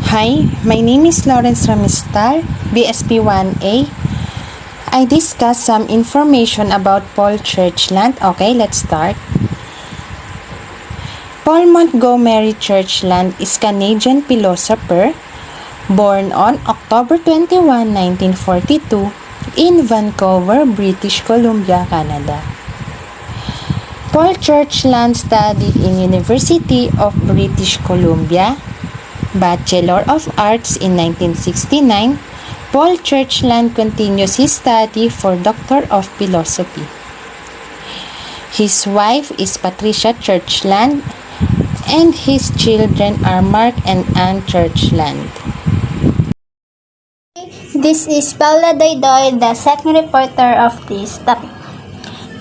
Hi, my name is Lorence Ramistal, BSP1A. I discuss some information about Paul Churchland. Okay, let's start. Paul Montgomery Churchland is a Canadian philosopher born on October 21, 1942 in Vancouver, British Columbia, Canada. Paul Churchland studied in University of British Columbia, Bachelor of Arts in 1969. Paul Churchland continues his study for Doctor of Philosophy. His wife is Patricia Churchland, and his children are Mark and Anne Churchland. This is Paula Doydoy, the second reporter of this topic.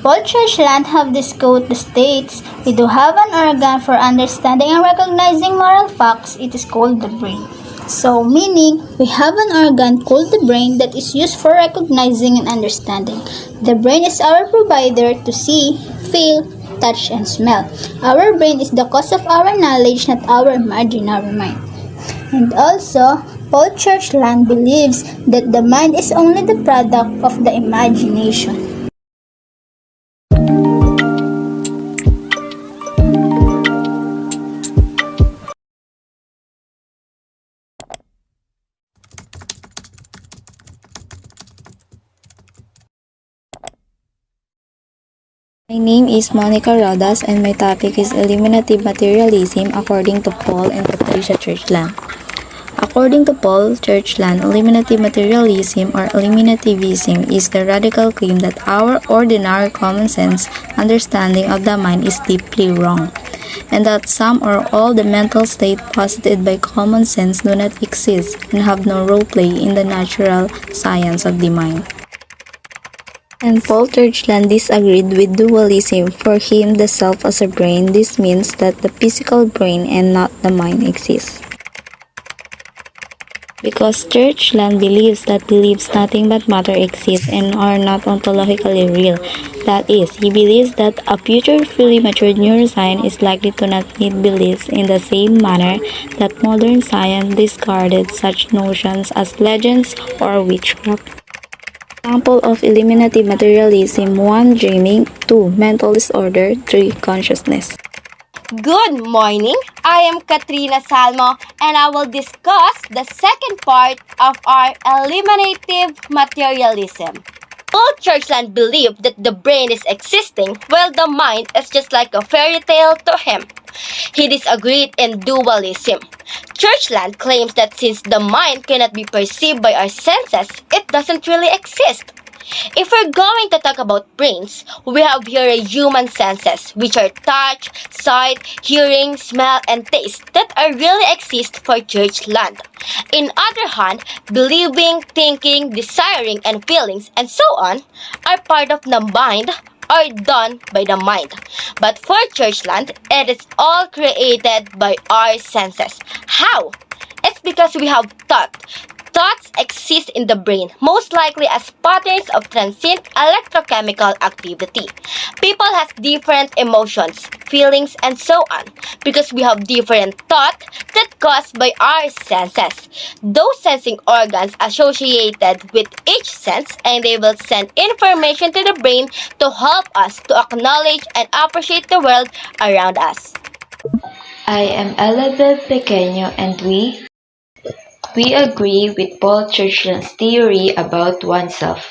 Paul Churchland have this quote that states, "We do have an organ for understanding and recognizing moral facts. It is called the brain." So, meaning, we have an organ called the brain that is used for recognizing and understanding. The brain is our provider to see, feel, touch, and smell. Our brain is the cause of our knowledge, not our imaginary mind. And also, Paul Churchland believes that the mind is only the product of the imagination. My name is Monica Rodas and my topic is eliminative materialism according to Paul and Patricia Churchland. According to Paul Churchland, eliminative materialism or eliminativism is the radical claim that our ordinary common sense understanding of the mind is deeply wrong, and that some or all the mental state posited by common sense do not exist and have no role play in the natural science of the mind. And Paul Churchland disagreed with dualism. For him, the self as a brain, this means that the physical brain and not the mind exists. Because Churchland believes that beliefs nothing but matter exists and are not ontologically real. That is, he believes that a future fully matured neuroscience is likely to not need beliefs in the same manner that modern science discarded such notions as legends or witchcraft. Example of eliminative materialism: 1. Dreaming, 2. Mental disorder, 3. Consciousness. Good morning, I am Katrina Salmo and I will discuss the second part of our eliminative materialism. Paul Churchland believed that the brain is existing while the mind is just like a fairy tale to him. He disagreed in dualism. Churchland claims that since the mind cannot be perceived by our senses, it doesn't really exist. If we're going to talk about brains, we have here human senses, which are touch, sight, hearing, smell, and taste that are really exist for Churchland. In other hand, believing, thinking, desiring, and feelings, and so on, are part of the mind, are done by the mind. But for Churchland, it is all created by our senses. How? It's because we have thought. Thoughts exist in the brain, most likely as patterns of transient electrochemical activity. People have different emotions, feelings, and so on, because we have different thoughts that caused by our senses. Those sensing organs associated with each sense, and they will send information to the brain to help us to acknowledge and appreciate the world around us. I am Beb Pequeño and we agree with Paul Churchland's theory about oneself.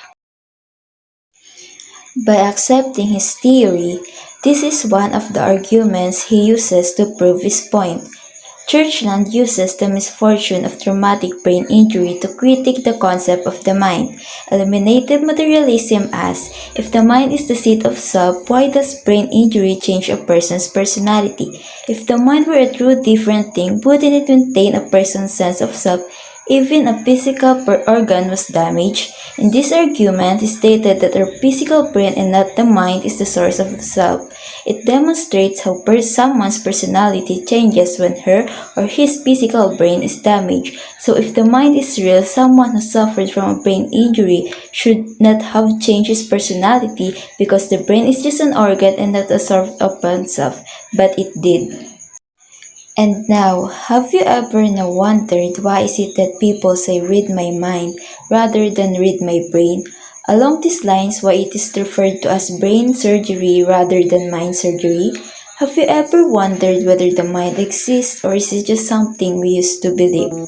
By accepting his theory, this is one of the arguments he uses to prove his point. Churchland uses the misfortune of traumatic brain injury to critique the concept of the mind. Eliminative materialism asks, if the mind is the seat of self, why does brain injury change a person's personality? If the mind were a true different thing, wouldn't it maintain a person's sense of self even a physical organ was damaged? In this argument, it stated that our physical brain and not the mind is the source of the self. It demonstrates how someone's personality changes when her or his physical brain is damaged. So if the mind is real, someone who suffered from a brain injury should not have changed his personality because the brain is just an organ and not a source of oneself, but it did. And now, have you ever wondered why is it that people say read my mind rather than read my brain? Along these lines, why it is referred to as brain surgery rather than mind surgery? Have you ever wondered whether the mind exists or is it just something we used to believe?